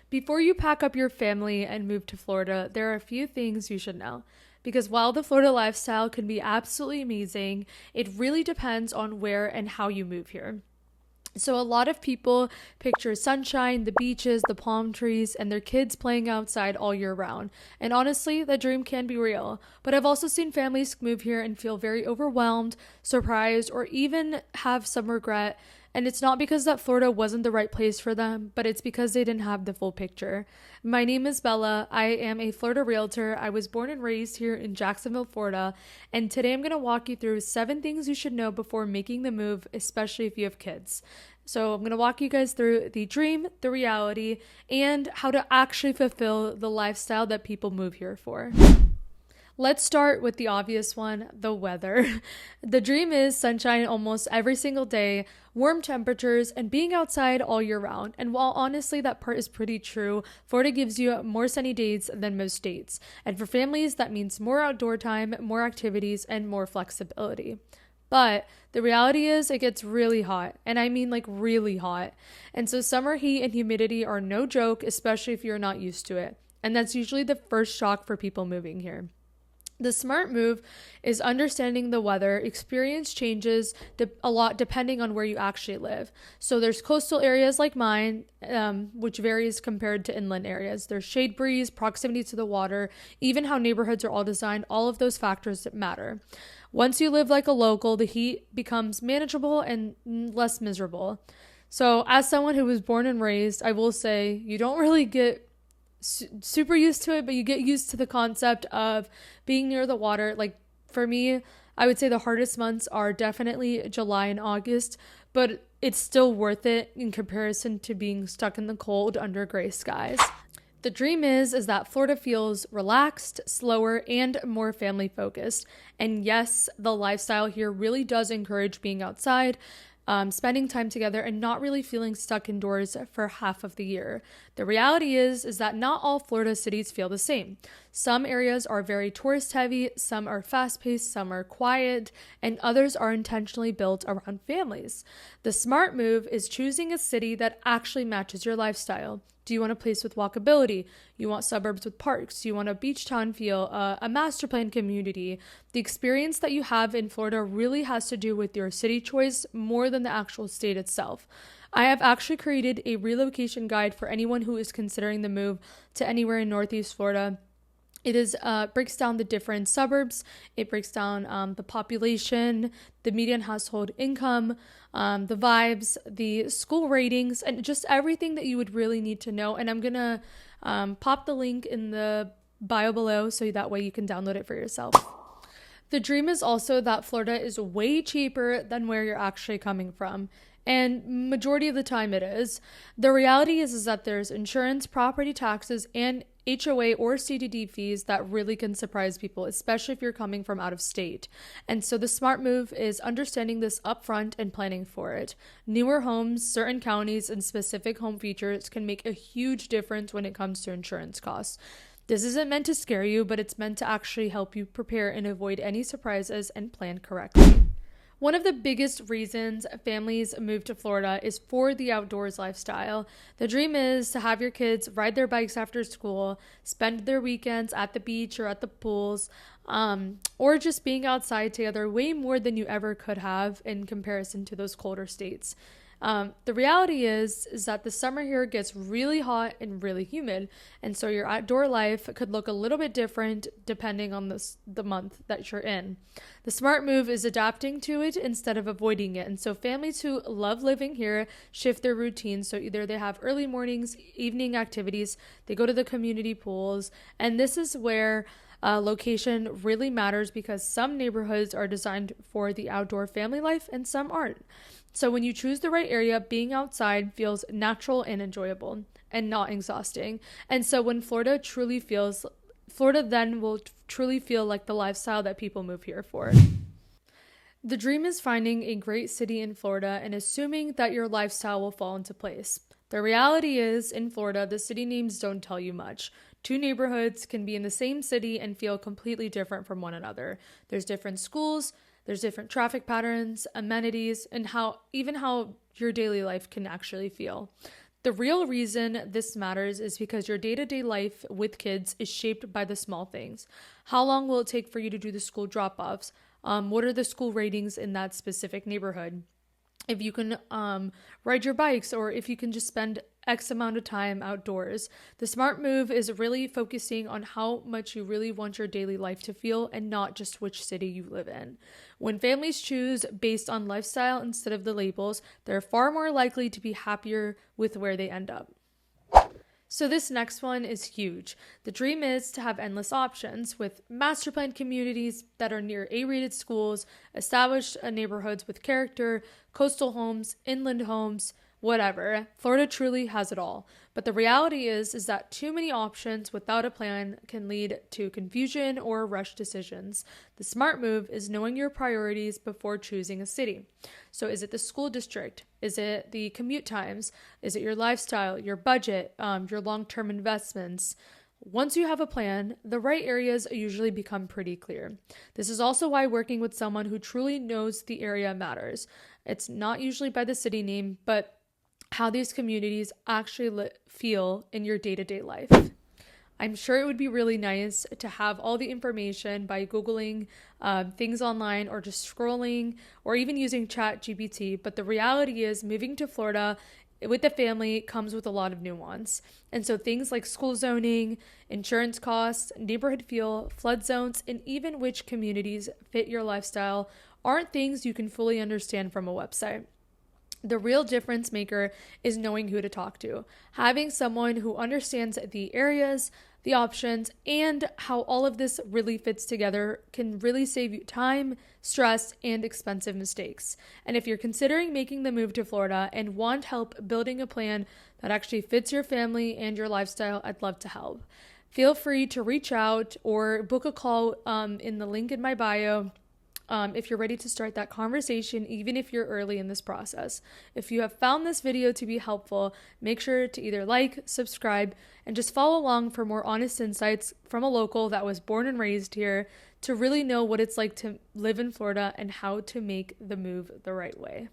Before you pack up your family and move to Florida, there are a few things you should know. Because while the Florida lifestyle can be absolutely amazing, it really depends on where and how you move here. So, a lot of people picture sunshine, the beaches, the palm trees, and their kids playing outside all year round. And honestly, that dream can be real. But I've also seen families move here and feel very overwhelmed, surprised, or even have some regret. And it's not because that Florida wasn't the right place for them, but it's because they didn't have the full picture. My name is Bella. I am a Florida realtor. I was born and raised here in Jacksonville, Florida. And today I'm going to walk you through 7 things you should know before making the move, especially if you have kids. So I'm going to walk you guys through the dream, the reality, and how to actually fulfill the lifestyle that people move here for. Let's start with the obvious one, the weather. The dream is sunshine almost every single day, warm temperatures, and being outside all year round. And while honestly that part is pretty true, Florida gives you more sunny days than most states. And for families, that means more outdoor time, more activities, and more flexibility. But the reality is it gets really hot, and I mean like really hot. And so summer heat and humidity are no joke, especially if you're not used to it. And that's usually the first shock for people moving here. The smart move is understanding the weather. Experience changes a lot depending on where you actually live. So there's coastal areas like mine, which varies compared to inland areas. There's shade breeze, proximity to the water, even how neighborhoods are all designed. All of those factors matter. Once you live like a local, the heat becomes manageable and less miserable. So as someone who was born and raised, I will say you don't really get super used to it, but you get used to the concept of being near the water. Like for me, I would say the hardest months are definitely July and August, but it's still worth it in comparison to being stuck in the cold under gray skies. The dream is that Florida feels relaxed, slower, and more family focused. And yes, the lifestyle here really does encourage being outside, spending time together, and not really feeling stuck indoors for half of the year. The reality is that not all Florida cities feel the same. Some areas are very tourist heavy, some are fast paced, some are quiet, and others are intentionally built around families. The smart move is choosing a city that actually matches your lifestyle. Do you want a place with walkability? You want suburbs with parks? You want a beach town feel, a master plan community? The experience that you have in Florida really has to do with your city choice more than the actual state itself. I have actually created a relocation guide for anyone who is considering the move to anywhere in Northeast Florida. It breaks down the different suburbs. It breaks down the population, the median household income, the vibes, the school ratings, and just everything that you would really need to know. And I'm going to pop the link in the bio below so that way you can download it for yourself. The dream is also that Florida is way cheaper than where you're actually coming from. And majority of the time it is. The reality is that there's insurance, property taxes, and HOA or CDD fees that really can surprise people, especially if you're coming from out of state. And so the smart move is understanding this upfront and planning for it. Newer homes, certain counties, and specific home features can make a huge difference when it comes to insurance costs. This isn't meant to scare you, but it's meant to actually help you prepare and avoid any surprises and plan correctly. One of the biggest reasons families move to Florida is for the outdoors lifestyle. The dream is to have your kids ride their bikes after school, spend their weekends at the beach or at the pools, or just being outside together way more than you ever could have in comparison to those colder states. The reality is that the summer here gets really hot and really humid, and so your outdoor life could look a little bit different depending on the month that you're in. The smart move is adapting to it instead of avoiding it, and so families who love living here shift their routines. So either they have early mornings, evening activities, they go to the community pools, and this is where location really matters because some neighborhoods are designed for the outdoor family life and some aren't. So when you choose the right area, being outside feels natural and enjoyable and not exhausting. And so when Florida then will truly feel like the lifestyle that people move here for. The dream is finding a great city in Florida and assuming that your lifestyle will fall into place. The reality is, in Florida, the city names don't tell you much. 2 neighborhoods can be in the same city and feel completely different from one another. There's different schools, there's different traffic patterns, amenities, and how your daily life can actually feel. The real reason this matters is because your day-to-day life with kids is shaped by the small things. How long will it take for you to do the school drop-offs? What are the school ratings in that specific neighborhood? If you can ride your bikes, or if you can just spend X amount of time outdoors. The smart move is really focusing on how much you really want your daily life to feel and not just which city you live in. When families choose based on lifestyle instead of the labels, they're far more likely to be happier with where they end up. So this next one is huge. The dream is to have endless options with master plan communities that are near A-rated schools, established neighborhoods with character, coastal homes, inland homes, whatever. Florida truly has it all. But the reality is that too many options without a plan can lead to confusion or rushed decisions. The smart move is knowing your priorities before choosing a city. So is it the school district? Is it the commute times? Is it your lifestyle, your budget, your long-term investments? Once you have a plan, the right areas usually become pretty clear. This is also why working with someone who truly knows the area matters. It's not usually by the city name, but how these communities actually feel in your day-to-day life. I'm sure it would be really nice to have all the information by Googling things online or just scrolling or even using ChatGPT, but the reality is moving to Florida with the family comes with a lot of nuance. And so things like school zoning, insurance costs, neighborhood feel, flood zones, and even which communities fit your lifestyle aren't things you can fully understand from a website. The real difference maker is knowing who to talk to. Having someone who understands the areas, the options, and how all of this really fits together can really save you time, stress, and expensive mistakes. And if you're considering making the move to Florida and want help building a plan that actually fits your family and your lifestyle, I'd love to help. Feel free to reach out or book a call in the link in my bio. If you're ready to start that conversation, even if you're early in this process. If you have found this video to be helpful, make sure to either like, subscribe, and just follow along for more honest insights from a local that was born and raised here to really know what it's like to live in Florida and how to make the move the right way.